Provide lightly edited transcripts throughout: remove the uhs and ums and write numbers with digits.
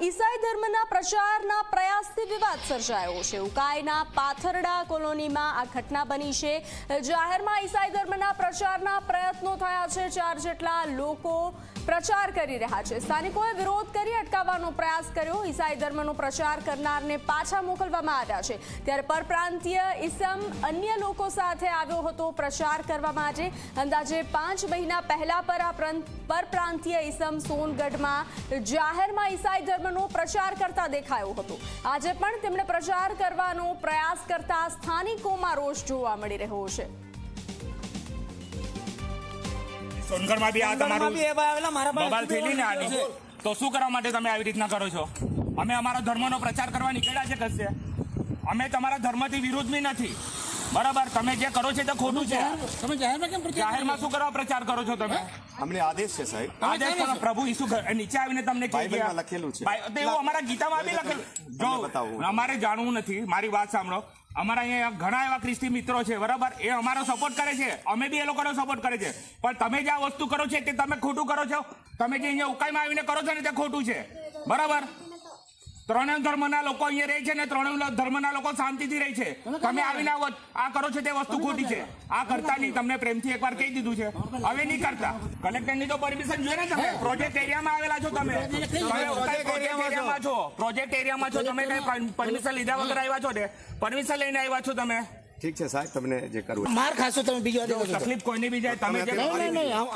ઈસાઈ ધર્મના પ્રચારના પ્રયાસથી વિવાદ સર્જાયો છે। ઉકાઈના પાથરડા કોલોનીમાં આ ઘટના બની છે। જાહેરમાં ઈસાઈ ધર્મના પ્રચારના પ્રયત્નો થયા છે। 4 જેટલા લોકો પ્રચાર કરી રહ્યા છે। સ્થાનિકોએ વિરોધ કરી અટકાવવાનો પ્રયાસ કર્યો। ઈસાઈ ધર્મનો પ્રચાર કરનારને પાછા મોકલવામાં આવ્યા છે। ત્યારે પરપ્રાંતીય ઈસમ અન્ય લોકો સાથે આવ્યો હતો પ્રચાર કરવા માટે। અંદાજે 5 મહિના પહેલા પરપ્રાંતીય ઈસમ સોનગઢમાં જાહેરમાં ઈસાઈ ધર્મનો પ્રચાર કરતા દેખાયો હતો। આજે પણ તેમણે પ્રચાર કરવાનો પ્રયાસ કરતા સ્થાનિકોમાં રોષ જોવા મળી રહ્યો છે। સોનગઢમાં બી આ તમારું બબાલ થયેલી ને આની તો શું કરવા માટે તમે આવી રીતના કરો છો? અમે અમારા ધર્મનો પ્રચાર કરવા નીકળ્યા છે કશે, અમે તમારા ધર્મથી વિરુદ્ધ બી નથી, બરાબર? તમે જે કરો છો તે ખોટું છે। તમે જાહેરમાં શું કરવા પ્રચાર કરો છો તમે? અમને આદેશ છે સાહેબ, આદેશ કરો। પ્રભુ ઈસુ નીચે આવીને તમને બાઇબલમાં લખેલું છે, એવું અમારા ગીતામાં બી લખેલું। જો અમારે જાણવું નથી, મારી વાત સાંભળો। અમારા અહીંયા ઘણા એવા ખ્રિસ્તી મિત્રો છે, બરાબર? એ અમારો સપોર્ટ કરે છે, અમે બી એ લોકોનો સપોર્ટ કરે છે, પણ તમે જે આ વસ્તુ કરો છો તે તમે ખોટું કરો છો। તમે જે અહીંયા ઉકાઈમાં આવીને કરો છો ને તે ખોટું છે, બરાબર? ત્રણેય ધર્મના લોકો અહીંયા રહે છે ને ત્રણેય ધર્મના લોકો શાંતિથી રહે છે। તમે આવીને આ કરો છો તે વસ્તુ ખોટી છે। આ કરતા નહીં, તમને પ્રેમથી એકવાર કહી દીધું છે, હવે નહીં કરતા। કલેક્ટરની તો પરમિશન જોઈએ ને, તમે પ્રોજેક્ટ એરિયામાં આવેલા છો, તમે પ્રોજેક્ટ એરિયામાં છો, પ્રોજેક્ટ એરિયામાં છો, તમે કઈ પરમિશન લીધા વગર આવ્યા છો ને? પરમિશન લઈને આવ્યા છો તમે? ઠીક છે સાહેબ, તમને જે કરવું માર ખાશો તમે, બીજો તકલીફ કોઈને બી જાય, તમે જે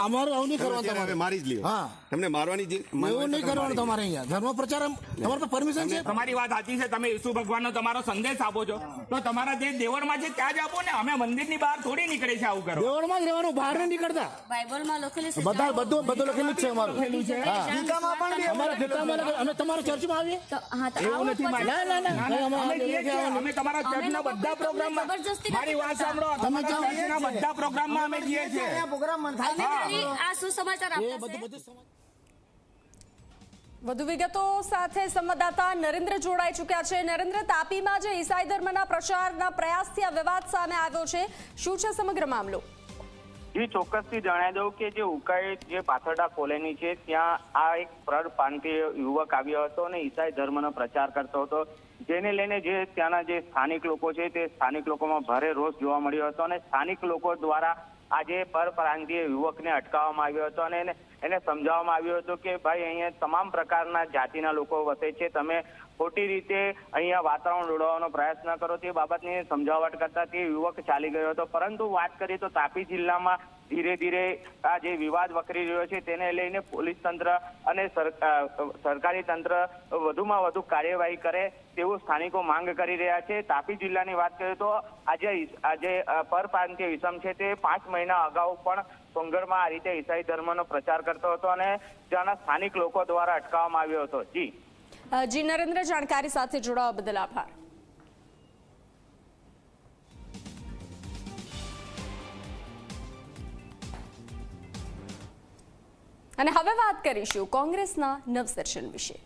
અમારું આવું નહીં કરવાનું તમારે, મારી જ લ્યો। હા, તમને મારવાની જે એવું નહીં કરવાનું તમારે। અહીંયા ધર્મ પ્રચાર તમારે તો પરમિશન છે। તમારી વાત સાચી છે, તમે ઈસુ ભગવાનનો તમારો સંદેશ આપો છો તો તમારા જે દેવળમાં છે ત્યાં જ આપો ને। અમે મંદિરની બહાર થોડી નીકળે છે આવું કરો। દેવળમાં જ રહેવાનું, બહાર નહીં નીકળતા। બાઇબલમાં લખેલું છે, બધું લખેલું જ છે અમારું। અમારા ગીતામાં અમે તમારા ચર્ચમાં આવીએ એવું નથી અમે તમારા ચર્ચના બધા પ્રોગ્રામમાં, મારી વાત સાંભળો, તમે ચર્ચના બધા પ્રોગ્રામમાં અમે જઈએ છીએ। આ સુસમાચાર આપતા છે। વધુ વિગતો સાથે સંવાદદાતા નરેન્દ્ર જોડાઈ ચૂક્યા છે। નરેન્દ્ર, તાપીમાં જે ઈસાઈ ધર્મના પ્રચારના પ્રયાસથી આ વિવાદ સામે આવ્યો છે, શું છે સમગ્ર મામલો? જી, ચોક્કસથી જણાવી દઉં કે જે ઉકાઈ જે પાથરડા કોલોની છે ત્યાં આ એક પરપ્રાંતીય યુવક આવ્યો હતો અને ઈસાઈ ધર્મનો પ્રચાર કરતો હતો, જેને લઈને જે ત્યાંના જે સ્થાનિક લોકો છે તે સ્થાનિક લોકોમાં ભારે રોષ જોવા મળ્યો હતો અને સ્થાનિક લોકો દ્વારા આજે પરપ્રાંતીય યુવકને અટકાવવામાં આવ્યો હતો અને એને સમજાવવામાં આવ્યું હતું કે ભાઈ અહીંયા તમામ પ્રકારના જાતિના લોકો વસે છે, તમે ખોટી રીતે અહીંયા વાતાવરણ દોડવાનો પ્રયાસ ન કરો, તે બાબતની સમજાવટ કરતા તે યુવક ચાલી ગયો હતો। પરંતુ વાત કરીએ તો તાપી જિલ્લામાં ધીરે ધીરે આ જે વિવાદ વકરી રહ્યો છે તેને લઈને પોલીસ તંત્ર અને સરકારી તંત્ર વધુમાં વધુ કાર્યવાહી કરે તેવું સ્થાનિકો માંગ કરી રહ્યા છે। તાપી જિલ્લાની વાત કરીએ તો આજે પરપ્રાંતીય ઈસમ છે તે 5 મહિના અગાઉ પણ સોનગઢમાં આ રીતે ઈસાઈ ધર્મનો પ્રચાર કરતો હતો અને ત્યાંના સ્થાનિક લોકો દ્વારા અટકાવવામાં આવ્યો હતો। જી નરેન્દ્ર, જાણકારી સાથે જોડાવા બદલ આભાર। અને હવે વાત કરીશું કોંગ્રેસના નવસર્જન વિશે।